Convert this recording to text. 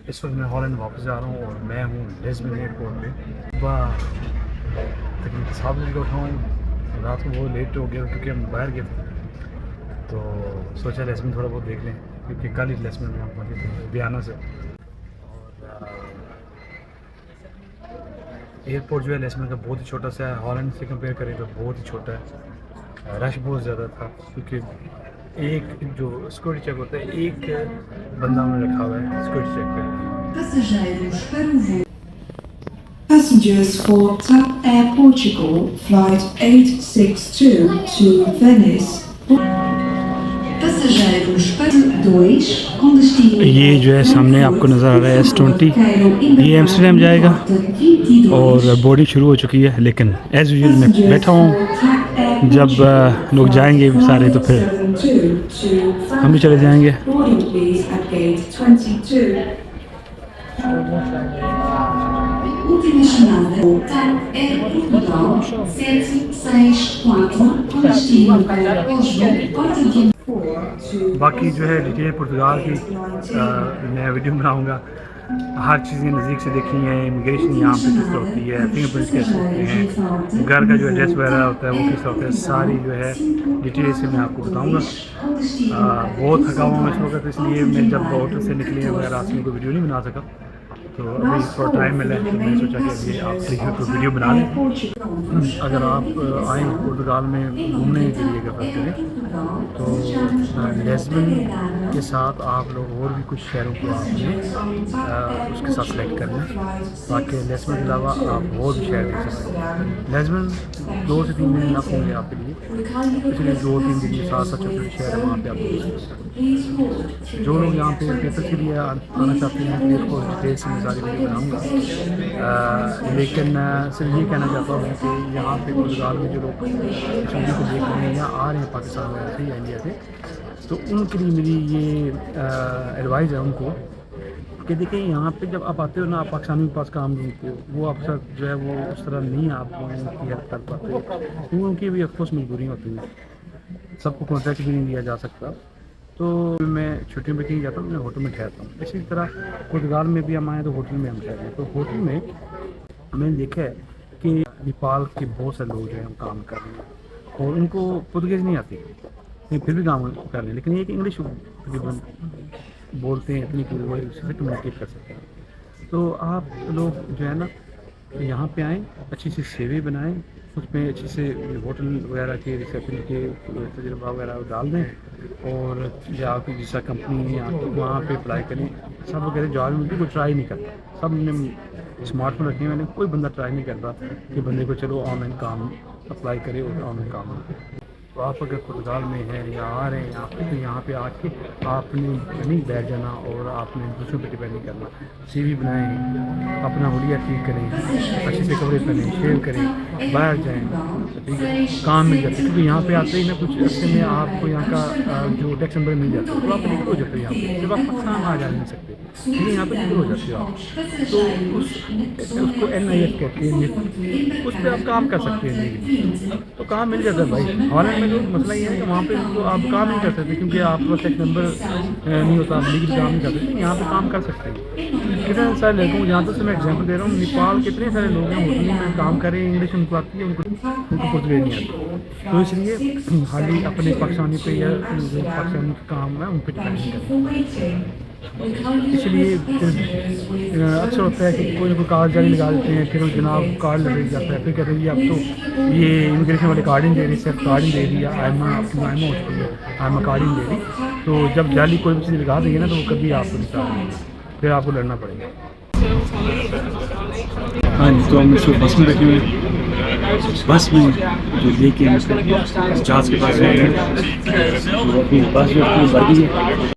इस वक्त मैं हॉलैंड वापस जा रहा हूँ और मैं हूँ लिस्बन एयरपोर्ट पे। सुबह तकरीबन 7 बजे का उठाऊँ, रात को बहुत लेट हो गया क्योंकि हम बाहर गए थे, तो सोचा लिस्बन थोड़ा बहुत देख लें क्योंकि कल ही लिस्बन में हम पहुँचे थे वियना से। और एयरपोर्ट जो है लिस्बन का बहुत ही छोटा सा है, हॉलैंड से कंपेयर करें तो बहुत ही छोटा है। रश बहुत ज़्यादा था क्योंकि एक जो सिक्योरिटी चेक होता है एक बंदा में रखा हुआ है सिक्योरिटी चेक पे। Passengers for Tas Qureshi Portugal flight 862 to Venice. Passageiros para 2 com destino. ये जो है सामने आपको नज़र आ रहा है S20, ये एम्स्टर्डम जाएगा और बोर्डिंग शुरू हो चुकी है, लेकिन एज़ यूजुअल मैं बैठा हूँ। जब लोग जाएंगे सारे तो फिर हम भी चले जाएंगे। Última chamada, TAP Air Portugal 764 com destino para Portugal. बाकी जो है डिटेल पुर्तगाल की मैं वीडियो बनाऊंगा। हर चीज़ें नज़दीक से देखी हैं, इमिग्रेशन यहाँ पे किस तरह होती है, फिंगरप्रिंट्स कैसे होते हैं, घर का जो एड्रेस वगैरह होता है वो किस तरह होता है, सारी जो है डिटेल से मैं आपको बताऊंगा। बहुत थका हुआ मैं इस वक्त, इसलिए मैं जब होटल से निकले मैं रात में कोई वीडियो नहीं बना सका, तो अभी थोड़ा टाइम मिला है तो मैंने सोचा कि अभी आप तो वीडियो बना लें। अगर आप आएँ पुर्तगाल में घूमने के लिए अगर बात करें तो लिस्बन के साथ आप लोग और भी कुछ शहरों को आपने उसके साथ सेलेक्ट करना है, ताकि लिस्बन के अलावा आप और भी शहर देख सकते हैं। लिस्बन 2 से 3 दिन ना होंगे आपके लिए, इसलिए 2-3 दिन के साथ साथ छोटे शहर है वहाँ पर आप देख सकते हैं। जो लोग यहाँ पे पेपर के लिए आना चाहते हैं तो डिटेल से मैं सारी वीडियो बनाऊँगा, लेकिन सिर्फ ये कहना चाहता हूँ कि यहाँ पे पुर्तगाल में जो लोग वीडियो को देख रहे हैं या आ रहे हैं पाकिस्तान वगैरह से या इंडिया से, तो उनके लिए मेरी ये एडवाइस है उनको कि देखिए यहाँ पे जब आप आते हो ना, आप पाकिस्तानी के पास काम ढूंढते हो, वो अक्सर जो है वो उस तरह नहीं आप उनकी हेल्प कर पाते, क्योंकि उनकी भी ऑफकोर्स मजबूरी होती है, सबको कॉन्ट्रैक्ट भी नहीं दिया जा सकता। तो मैं छुट्टियों में कहीं जाता हूँ, मैं होटल में ठहरता हूँ। इसी तरह पुर्तगाल में भी हम आए तो होटल में हम ठहरे हैं। तो होटल में मैंने देखा है कि नेपाल के बहुत सारे लोग जो हैं हम काम कर रहे हैं और उनको पुर्तगीज़ नहीं आती, नहीं फिर भी काम कर रहे हैं, लेकिन ये कि इंग्लिश तकरीबन बोलते हैं इतनी कि वो उससे कम्युनिकेट कर सकते हैं। तो आप लोग जो है ना यहाँ पे आएँ, अच्छी सी सेवी बनाएँ, उसमें अच्छी से होटल वगैरह के रिसेप्शन के तजुर्बा वगैरह डाल दें और या आपकी जैसा कंपनी है आपको वहाँ पे अप्लाई करें। सब वगैरह जॉब में कोई ट्राई नहीं करता, सब ने स्मार्टफोन रखे हुए, कोई बंदा ट्राई नहीं करता कि बंदे को चलो ऑनलाइन काम अप्लाई करे और ऑनलाइन काम हो। तो आप अगर पुर्तगाल में हैं या आ रहे हैं यहाँ पे, तो यहाँ पे आके आपने नहीं बैठ जाना और आपने दूसरों पे डिपेंड नहीं करना। CV बनाएं, अपना हुलिया ठीक करें, अच्छे से कपड़े पहनें, शेव करें, बाहर जाएं, ठीक है, काम मिल जाता है। क्योंकि यहाँ पे आते ही ना कुछ अर्से में आपको यहाँ का जो टैक्स नंबर मिल जाता है, तो आप निकल हो जाते हो यहाँ पर, जब आप पाकिस्तान आ जा नहीं सकते, लेकिन यहाँ पर निकल हो जाते हो आप। तो उसको NIS कहते हैं, उस पर आप काम कर सकते हैं, तो काम मिल जाता है भाई। हॉलैंड में तो मसला ये है कि वहाँ पे तो आप काम नहीं कर सकते क्योंकि आपके पास टैक्स नंबर नहीं होता, आप लीगल काम नहीं कर सकते, यहाँ पे काम कर सकते हैं। कितने सारे लड़कों को जहाँ तक से मैं एग्जांपल दे रहा हूँ, नेपाल कितने सारे लोग हैं होटल में काम कर रहे हैं, इंग्लिश उनको आती है, उनको पुर्तगीज़ नहीं आती, तो इसलिए हाली अपने पाकिस्तानी पे या जो पाकिस्तानी का काम है उन पर डिपेंड नहीं करते। इसलिए अक्सर होता है कि कोई ना कोई कार्ड जारी लगा देते हैं, फिर जनाब कार्ड लग जाता है, फिर कहते हैं जी आप तो ये इमिग्रेशन वाले कार्ड ही दे रही, सिर्फ कार्ड ही दे दिया, आइमा आपकी आइमा हो चुकी है, आइमा कार्ड ही दे रही, तो जब जाली कोई भी चीज़ लगा देंगे ना तो वो कभी आपको नहीं चाहिए, फिर आपको लड़ना पड़ेगा। हाँ जी, तो हम इस बस में बैठे हुए हैं, बस में जो लेके जहाज़ के पास गए हैं, बस जो बढ़ी है।